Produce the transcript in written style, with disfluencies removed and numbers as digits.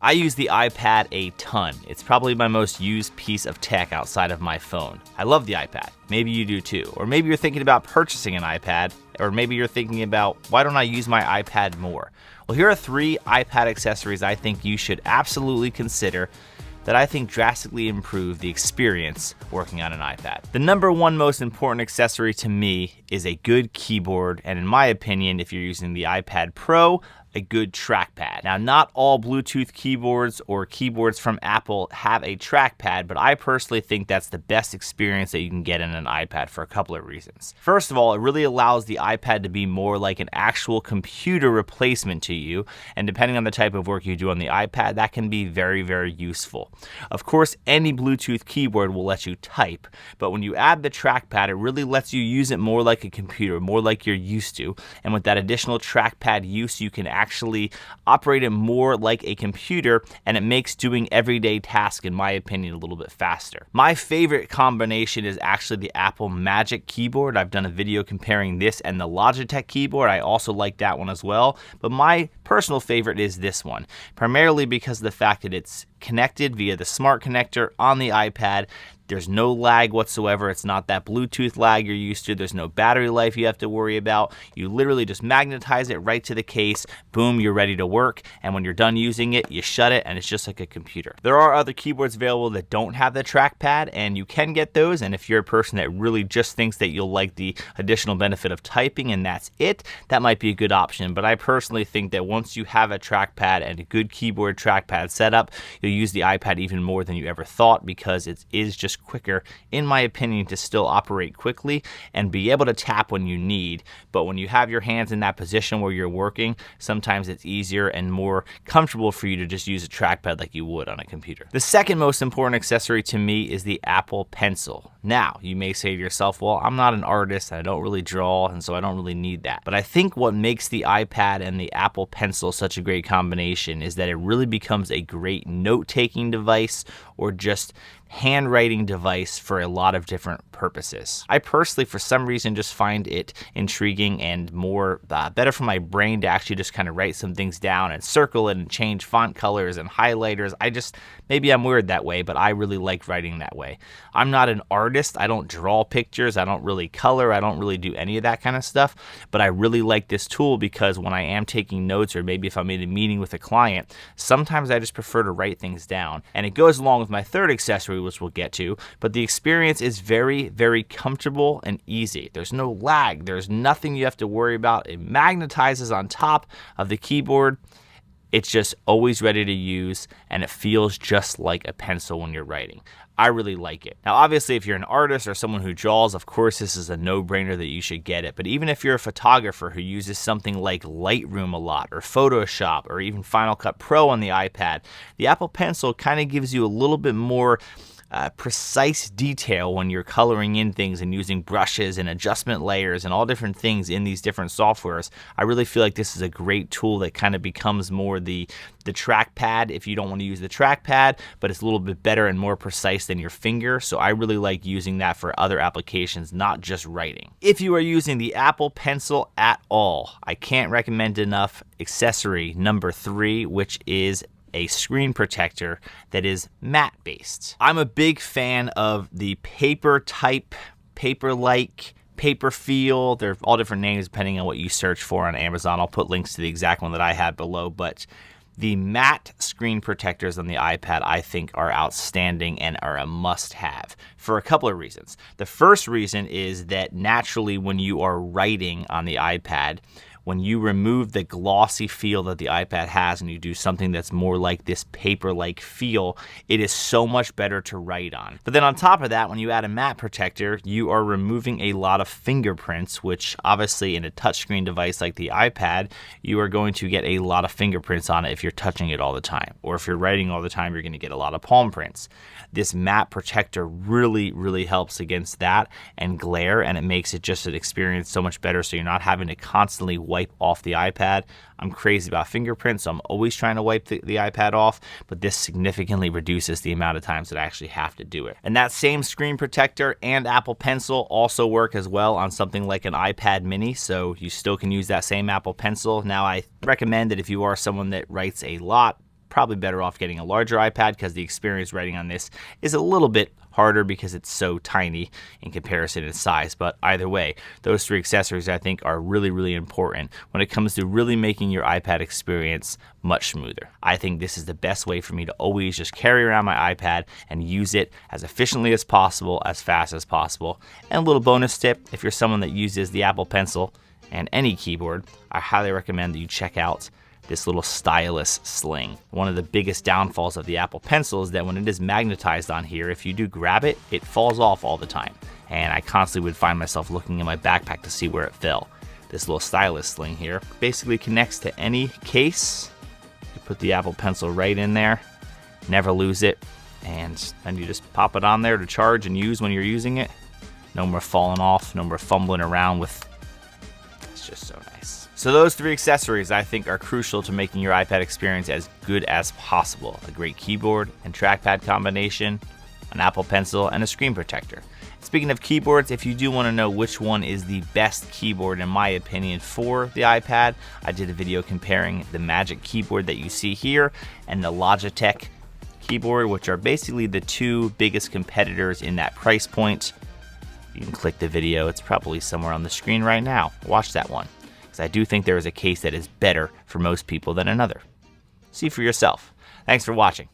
I use the iPad a ton. It's probably my most used piece of tech outside of my phone. I love the iPad. Maybe you do too. Or maybe you're thinking about purchasing an iPad, or maybe you're thinking about, why don't I use my iPad more? Well, here are 3 iPad accessories I think you should absolutely consider that I think drastically improve the experience working on an iPad. The number 1 most important accessory to me is a good keyboard, and in my opinion, if you're using the iPad Pro, a good trackpad. Now, not all Bluetooth keyboards or keyboards from Apple have a trackpad, but I personally think that's the best experience that you can get in an iPad for a couple of reasons. First of all, it really allows the iPad to be more like an actual computer replacement to you, and depending on the type of work you do on the iPad, that can be very, very useful. Of course, any Bluetooth keyboard will let you type, but when you add the trackpad, it really lets you use it more like a computer, more like you're used to, and with that additional trackpad use, you can actually operate it more like a computer, and it makes doing everyday tasks, in my opinion, a little bit faster. My favorite combination is actually the Apple Magic Keyboard. I've done a video comparing this and the Logitech keyboard. I also like that one as well, but my personal favorite is this one, primarily because of the fact that it's connected via the smart connector on the iPad. There's no lag whatsoever. It's not that Bluetooth lag you're used to. There's no battery life you have to worry about. You literally just magnetize it right to the case. Boom, you're ready to work. And when you're done using it, you shut it, and it's just like a computer. There are other keyboards available that don't have the trackpad, and you can get those. And if you're a person that really just thinks that you'll like the additional benefit of typing and that's it, that might be a good option. But I personally think that once you have a trackpad and a good keyboard trackpad setup, you'll use the iPad even more than you ever thought, because it is just quicker, in my opinion, to still operate quickly and be able to tap when you need. But when you have your hands in that position where you're working, sometimes it's easier and more comfortable for you to just use a trackpad like you would on a computer. The second most important accessory to me is the Apple Pencil. Now, you may say to yourself, well, I'm not an artist, I don't really draw, and so I don't really need that. But I think what makes the iPad and the Apple Pencil such a great combination is that it really becomes a great note-taking device, or just handwriting device for a lot of different purposes. I personally, for some reason, just find it intriguing and more better for my brain to actually just kind of write some things down and circle it and change font colors and highlighters. Maybe I'm weird that way, but I really like writing that way. I'm not an artist. I don't draw pictures. I don't really color. I don't really do any of that kind of stuff, but I really like this tool because when I am taking notes, or maybe if I'm in a meeting with a client, sometimes I just prefer to write things down. And it goes along with my third accessory, which we'll get to, but the experience is very, very comfortable and easy. There's no lag. There's nothing you have to worry about. It magnetizes on top of the keyboard. It's just always ready to use, and it feels just like a pencil when you're writing. I really like it. Now, obviously, if you're an artist or someone who draws, of course, this is a no-brainer that you should get it. But even if you're a photographer who uses something like Lightroom a lot, or Photoshop, or even Final Cut Pro on the iPad, the Apple Pencil kind of gives you a little bit more precise detail when you're coloring in things and using brushes and adjustment layers and all different things in these different softwares. I really feel like this is a great tool that kind of becomes more the trackpad if you don't want to use the trackpad, but it's a little bit better and more precise than your finger. So I really like using that for other applications, not just writing. If you are using the Apple Pencil at all, I can't recommend enough accessory number 3, which is a screen protector that is matte based. I'm a big fan of the paper type, paper-like, paper feel. They're all different names depending on what you search for on Amazon. I'll put links to the exact one that I have below, but the matte screen protectors on the iPad, I think, are outstanding and are a must-have for a couple of reasons. The first reason is that naturally when you are writing on the iPad, when you remove the glossy feel that the iPad has and you do something that's more like this paper-like feel, it is so much better to write on. But then on top of that, when you add a matte protector, you are removing a lot of fingerprints, which obviously in a touchscreen device like the iPad, you are going to get a lot of fingerprints on it if you're touching it all the time. Or if you're writing all the time, you're going to get a lot of palm prints. This matte protector really, really helps against that and glare, and it makes it just an experience so much better, so you're not having to constantly wipe off the iPad. I'm crazy about fingerprints, so I'm always trying to wipe the iPad off, but this significantly reduces the amount of times that I actually have to do it. And that same screen protector and Apple Pencil also work as well on something like an iPad mini, so you still can use that same Apple Pencil. Now, I recommend that if you are someone that writes a lot, probably better off getting a larger iPad because the experience writing on this is a little bit harder because it's so tiny in comparison to size. But either way, those 3 accessories I think are really, really important when it comes to really making your iPad experience much smoother. I think this is the best way for me to always just carry around my iPad and use it as efficiently as possible, as fast as possible. And a little bonus tip, if you're someone that uses the Apple Pencil and any keyboard, I highly recommend that you check out this little stylus sling. One of the biggest downfalls of the Apple Pencil is that when it is magnetized on here, if you do grab it, it falls off all the time. And I constantly would find myself looking in my backpack to see where it fell. This little stylus sling here basically connects to any case. You put the Apple Pencil right in there, never lose it, and then you just pop it on there to charge and use when you're using it. No more falling off, no more fumbling around with. It's just so nice. So those 3 accessories I think are crucial to making your iPad experience as good as possible. A great keyboard and trackpad combination, an Apple Pencil, and a screen protector. Speaking of keyboards, if you do want to know which one is the best keyboard in my opinion for the iPad, I did a video comparing the Magic Keyboard that you see here and the Logitech keyboard, which are basically the 2 biggest competitors in that price point. You can click the video, it's probably somewhere on the screen right now. Watch that one. I do think there is a case that is better for most people than another. See for yourself. Thanks for watching.